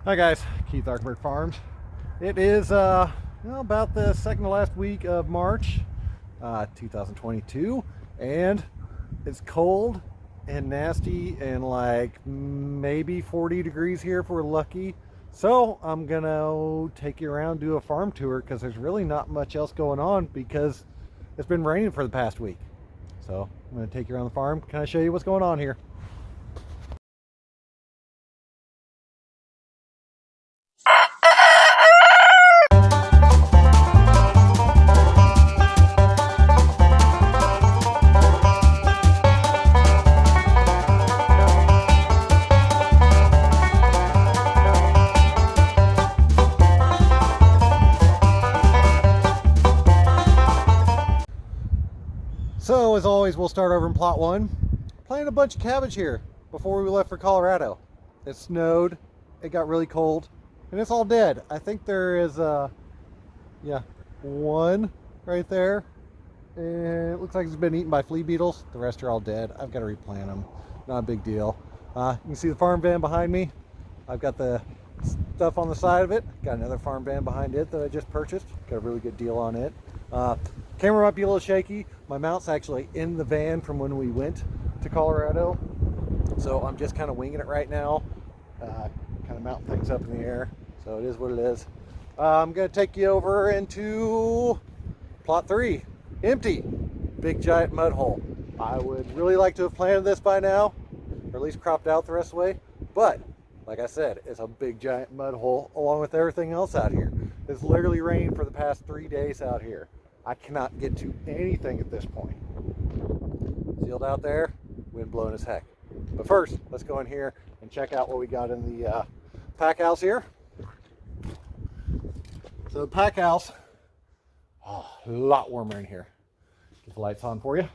Hi guys, Keith Arkberg Farms. It is about the second to last week of March 2022, and it's cold and nasty and like maybe 40 degrees here if we're lucky. So I'm gonna take you around, do a farm tour, because there's really not much else going on because it's been raining for the past week. So I'm gonna take you around the farm. Can I show you what's going on here? So as always, we'll start over in plot one. Planted a bunch of cabbage here before we left for Colorado. It snowed, it got really cold, and it's all dead. I think there is one right there, and it looks like it's been eaten by flea beetles. The rest are all dead. I've got to replant them. Not a big deal. You can see the farm van behind me. I've got the stuff on the side of it. Got another farm van behind it that I just purchased. Got a really good deal on it. Camera might be a little shaky. My mount's actually in the van from when we went to Colorado, so I'm just kind of winging it right now, kind of mounting things up in the air. So it is what it is. I'm going to take you over into plot 3. Empty. Big giant mud hole. I would really like to have planted this by now, or at least cropped out the rest of the way, but like I said, it's a big giant mud hole along with everything else out here. It's literally rained for the past 3 days out here. I cannot get to anything at this point. Sealed out there, wind blowing as heck. But first, let's go in here and check out what we got in the pack house here. So the pack house, a lot warmer in here. Get the lights on for you.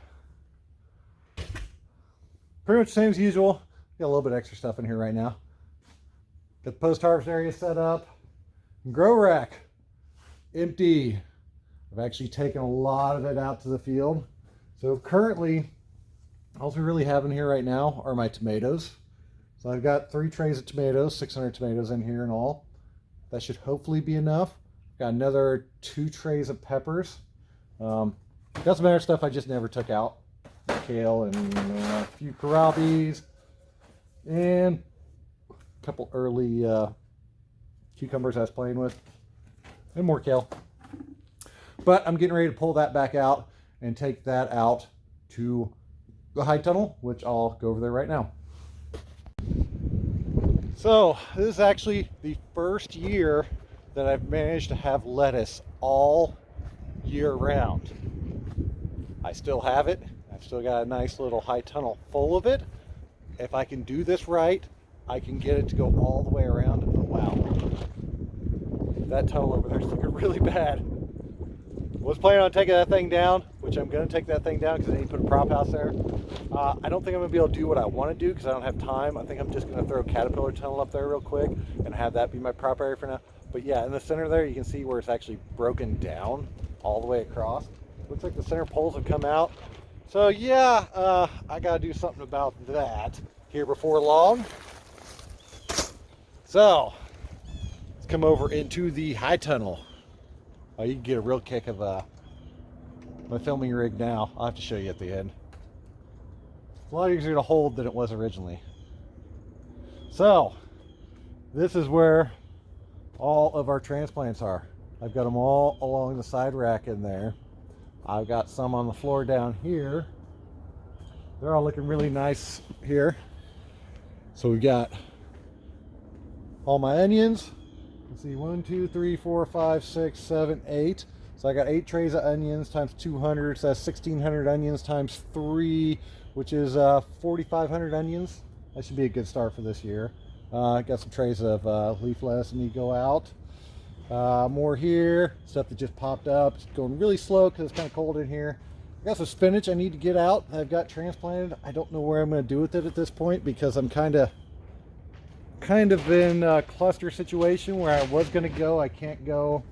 Pretty much the same as usual. Got a little bit extra stuff in here right now. Got the post-harvest area set up. Grow rack, empty. I've actually taken a lot of it out to the field. So currently, all we really have in here right now are my tomatoes. So I've got 3 trays of tomatoes, 600 tomatoes in here in all. That should hopefully be enough. Got another 2 trays of peppers. Got some other stuff I just never took out. Kale and a few kohlrabies. And a couple early cucumbers I was playing with. And more kale. But I'm getting ready to pull that back out and take that out to the high tunnel, which I'll go over there right now. So this is actually the first year that I've managed to have lettuce all year round. I still have it. I've still got a nice little high tunnel full of it. If I can do this right, I can get it to go all the way around. But wow, that tunnel over there is looking really bad. Was planning on taking that thing down, which I'm going to take that thing down because I need to put a prop house there. I don't think I'm going to be able to do what I want to do because I don't have time. I think I'm just going to throw a caterpillar tunnel up there real quick and have that be my prop area for now. But yeah, in the center there, you can see where it's actually broken down all the way across. Looks like the center poles have come out. So yeah, I got to do something about that here before long. So let's come over into the high tunnel. Oh, you can get a real kick of my filming rig now. I'll have to show you at the end. It's a lot easier to hold than it was originally. So, this is where all of our transplants are. I've got them all along the side rack in there. I've got some on the floor down here. They're all looking really nice here. So we've got all my onions. Let's see, 1, 2, 3, 4, 5, 6, 7, 8. So I got 8 trays of onions times 200. So that's 1,600 onions times 3, which is 4,500 onions. That should be a good start for this year. Got some trays of leaf lettuce that need to go out. More here, stuff that just popped up. It's going really slow because it's kind of cold in here. I got some spinach I need to get out. I've got transplanted. I don't know where I'm going to do with it at this point because I'm kind of in a cluster situation where I was going to go. I can't go.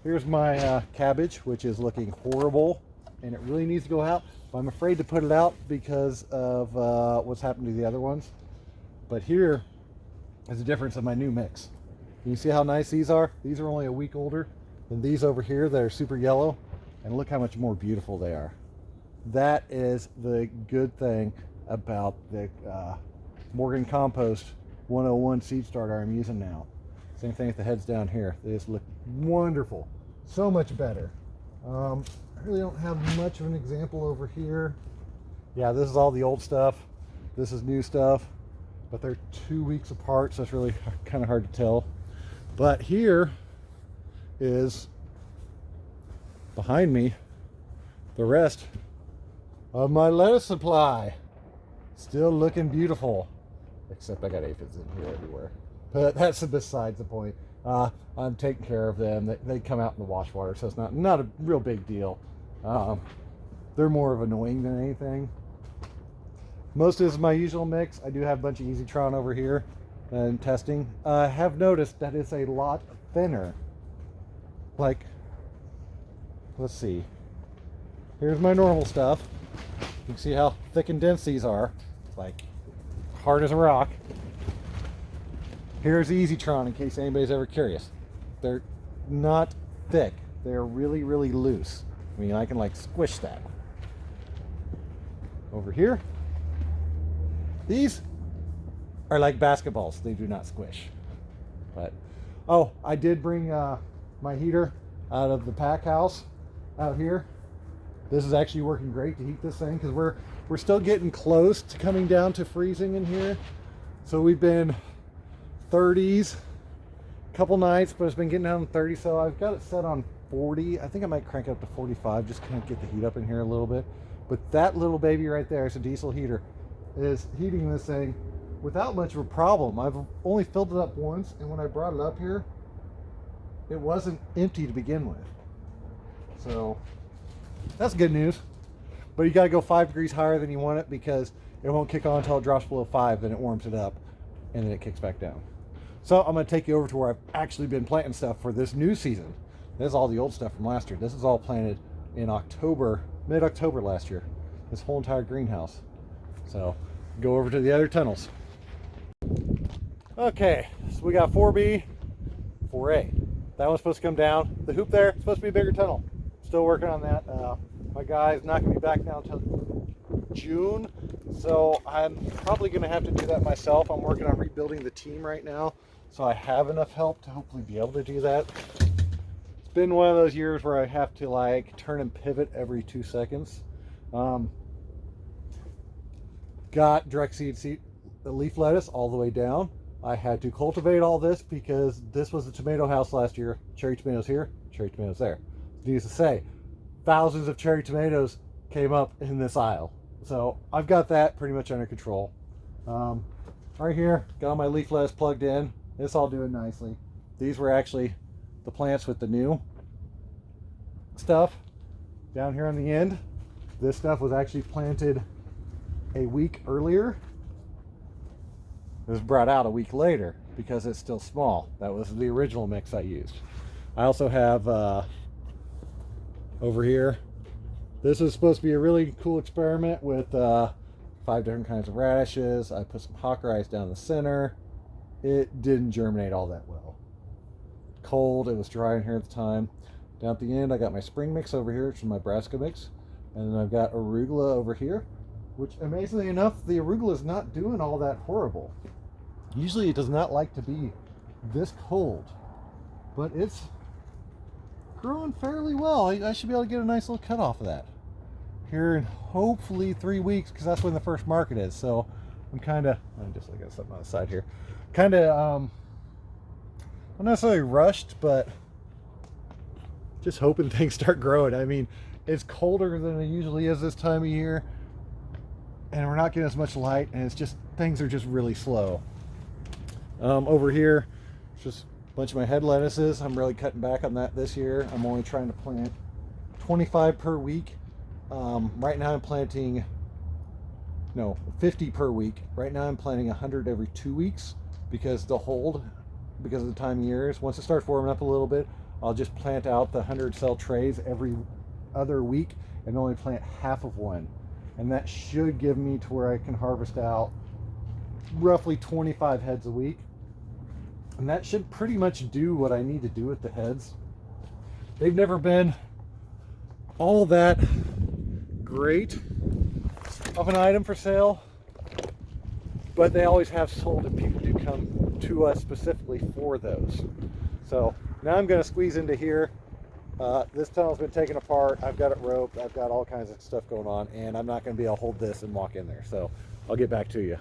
Here's my cabbage, which is looking horrible and it really needs to go out. But I'm afraid to put it out because of what's happened to the other ones. But here is the difference of my new mix. You see how nice these are? These are only a week older than these over here that are super yellow. And look how much more beautiful they are. That is the good thing about the Morgan Compost 101 seed starter I'm using now. Same thing with the heads down here. They just look wonderful. So much better. I really don't have much of an example over here. Yeah, this is all the old stuff. This is new stuff. But they're 2 weeks apart, so it's really kind of hard to tell. But here is, behind me, the rest of my lettuce supply. Still looking beautiful. Except I got aphids in here everywhere. But that's besides the point. I'm taking care of them. They come out in the wash water, so it's not a real big deal. They're more of annoying than anything. Most of this is my usual mix. I do have a bunch of EasyTron over here and testing. I have noticed that it's a lot thinner. Like, let's see. Here's my normal stuff. You can see how thick and dense these are. Like, hard as a rock. Here's the EasyTron in case anybody's ever curious. They're not thick. They're really, really loose. I mean, I can like squish that. Over here, these are like basketballs. They do not squish. But, oh, I did bring my heater out of the pack house out here. This is actually working great to heat this thing because we're still getting close to coming down to freezing in here. So we've been 30s a couple nights, but it's been getting down to 30, so I've got it set on 40. I think I might crank it up to 45, just kind of get the heat up in here a little bit. But that little baby right there, it's a diesel heater, is heating this thing without much of a problem. I've only filled it up once, and when I brought it up here, it wasn't empty to begin with. So that's good news. But you got to go 5 degrees higher than you want it because it won't kick on until it drops below 5, then it warms it up, and then it kicks back down. So I'm going to take you over to where I've actually been planting stuff for this new season. This is all the old stuff from last year. This is all planted in October, mid-October last year. This whole entire greenhouse. So go over to the other tunnels. Okay, so we got 4B, 4A. That one's supposed to come down. The hoop there, supposed to be a bigger tunnel. Still working on that. My guy's not going to be back now until June, so I'm probably going to have to do that myself. I'm working on rebuilding the team right now, so I have enough help to hopefully be able to do that. It's been one of those years where I have to like turn and pivot every 2 seconds. Got direct seed leaf lettuce all the way down. I had to cultivate all this because this was a tomato house last year. Cherry tomatoes here, cherry tomatoes there. Needless to say, thousands of cherry tomatoes came up in this aisle. So I've got that pretty much under control. Right here, got my leaf lettuce plugged in. It's all doing nicely. These were actually the plants with the new stuff down here on the end. This stuff was actually planted a week earlier. It was brought out a week later because it's still small. That was the original mix I used. I also have over here, this is supposed to be a really cool experiment with 5 different kinds of radishes. I put some Hawkeyes down the center. It didn't germinate all that well. Cold, it was dry in here at the time. Down at the end, I got my spring mix over here, which is my brassica mix. And then I've got arugula over here, which amazingly enough, the arugula is not doing all that horrible. Usually it does not like to be this cold, but it's growing fairly well. I should be able to get a nice little cut off of that here in hopefully 3 weeks, because that's when the first market is. So I'm just looking at something on the side here. Not necessarily rushed, but just hoping things start growing. I mean, it's colder than it usually is this time of year, and we're not getting as much light, and it's just, things are just really slow. Over here, it's just a bunch of my head lettuces. I'm really cutting back on that this year. I'm only trying to plant 25 per week. Right now I'm planting, 50 per week. Right now I'm planting 100 every 2 weeks because the because of the time of year. Once it starts warming up a little bit, I'll just plant out the 100 cell trays every other week and only plant half of one. And that should give me to where I can harvest out roughly 25 heads a week. And that should pretty much do what I need to do with the heads. They've never been all that great of an item for sale, but they always have sold, and people do come to us specifically for those. So now I'm going to squeeze into here. This tunnel's been taken apart. I've got it roped. I've got all kinds of stuff going on, and I'm not going to be able to hold this and walk in there. So I'll get back to you.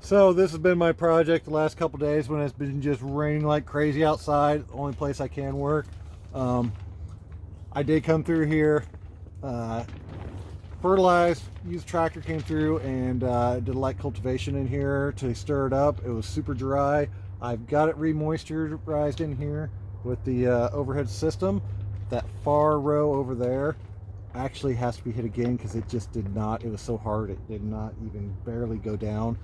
So this has been my project the last couple days when it's been just raining like crazy outside. The only place I can work. I did come through here, fertilized, used tractor, came through and did light cultivation in here to stir it up. It was super dry. I've got it re-moisturized in here with the overhead system. That far row over there actually has to be hit again because it just did not. It was so hard it did not even barely go down.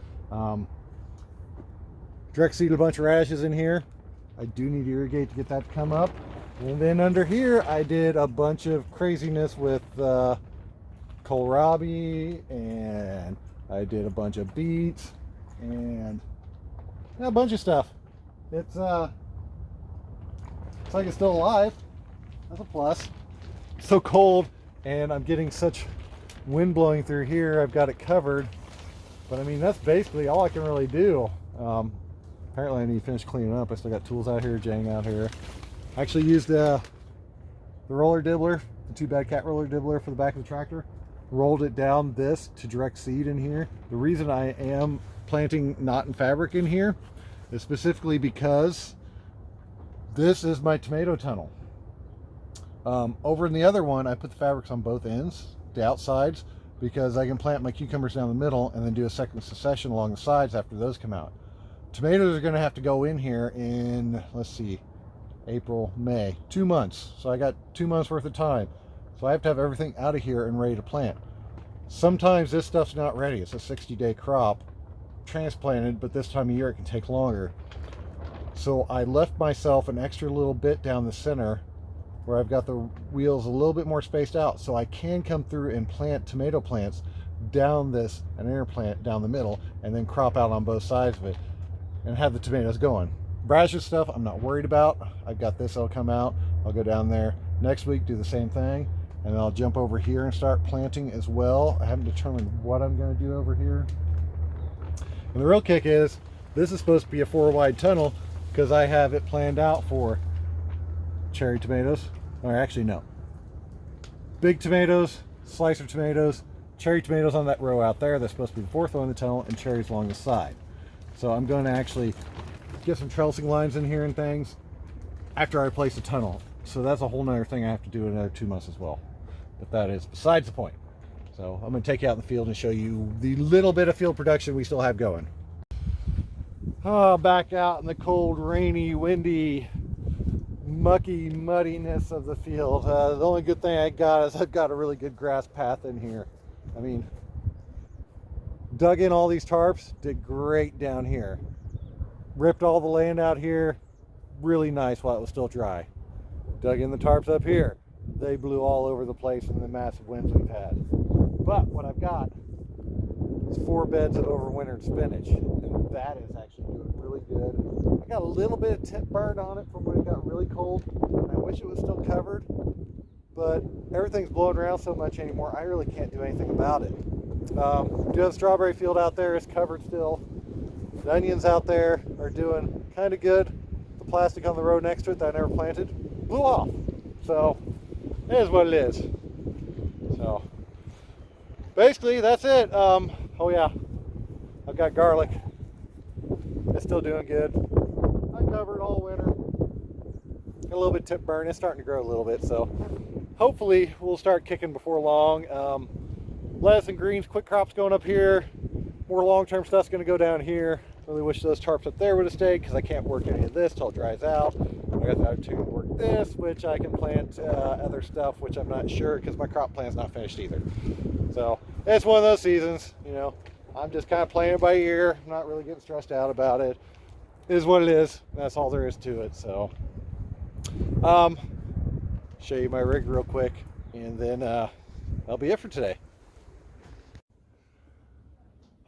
Direct seeded a bunch of radishes in here. I do need to irrigate to get that to come up. And then under here I did a bunch of craziness with kohlrabi, and I did a bunch of beets and a bunch of stuff. It's like it's still alive. That's a plus. It's so cold and I'm getting such wind blowing through here. I've got it covered, but I mean that's basically all I can really do. Apparently I need to finish cleaning up. I still got tools out here, jang out here. I actually used the roller dibbler, the Too Bad Cat roller dibbler for the back of the tractor. Rolled it down this to direct seed in here. The reason I am planting knot and fabric in here is specifically because this is my tomato tunnel. Over in the other one, I put the fabrics on both ends, the outsides, because I can plant my cucumbers down the middle and then do a second succession along the sides after those come out. Tomatoes are going to have to go in here in, let's see, April, May, 2 months. So I got 2 months worth of time. So I have to have everything out of here and ready to plant. Sometimes this stuff's not ready. It's a 60-day crop transplanted, but this time of year it can take longer. So I left myself an extra little bit down the center where I've got the wheels a little bit more spaced out, so I can come through and plant tomato plants down this and interplant down the middle and then crop out on both sides of it and have the tomatoes going. Radish stuff I'm not worried about. I've got this, I'll come out, I'll go down there next week, do the same thing, and then I'll jump over here and start planting as well. I haven't determined what I'm going to do over here. And the real kick is this is supposed to be a 4-wide tunnel because I have it planned out for cherry tomatoes, or actually no, big tomatoes, slicer tomatoes, cherry tomatoes on that row out there. That's supposed to be the 4th row in the tunnel, and cherries along the side. So I'm going to actually get some trellising lines in here and things after I place the tunnel. So that's a whole nother thing I have to do in another 2 months as well. But that is besides the point. So I'm going to take you out in the field and show you the little bit of field production we still have going. Oh, back out in the cold, rainy, windy, mucky muddiness of the field. The only good thing I got is I've got a really good grass path in here. I mean, dug in all these tarps, did great down here. Ripped all the land out here, really nice while it was still dry. Dug in the tarps up here. They blew all over the place in the massive winds we've had. But what I've got is 4 beds of overwintered spinach, and that is actually doing really good. I got a little bit of tip burn on it from when it got really cold, and I wish it was still covered, but everything's blowing around so much anymore, I really can't do anything about it. Do have the strawberry field out there, it's covered still. The onions out there are doing kind of good. The plastic on the row next to it that I never planted blew off. So it is what it is. So basically that's it. Oh yeah, I've got garlic. It's still doing good. I covered all winter. Got a little bit of tip burn. It's starting to grow a little bit. So hopefully we'll start kicking before long. Lettuce and greens, quick crops going up here. More long-term stuff's going to go down here. Really wish those tarps up there would have stayed because I can't work any of this till it dries out. I got the opportunity to work this, which I can plant other stuff, which I'm not sure because my crop plan's not finished either. So it's one of those seasons, you know. I'm just kind of playing it by ear. I'm not really getting stressed out about it. It is what it is. That's all there is to it. So, show you my rig real quick, and then that'll be it for today.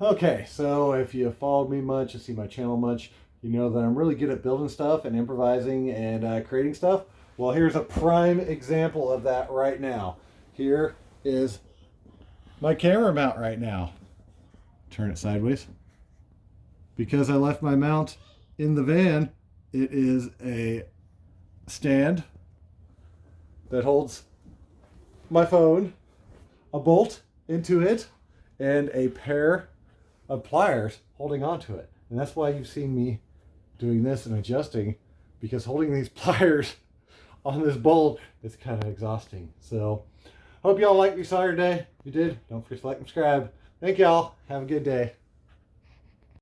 Okay, so if you followed me much, you see my channel much, you know that I'm really good at building stuff and improvising and creating stuff. Well, here's a prime example of that right now. Here is my camera mount right now. Turn it sideways. Because I left my mount in the van, it is a stand that holds my phone, a bolt into it, and a pair of pliers holding onto it. And that's why you've seen me doing this and adjusting, because holding these pliers on this bolt is kind of exhausting. So hope y'all liked what you saw today. If you did, don't forget to like and subscribe. Thank y'all. Have a good day.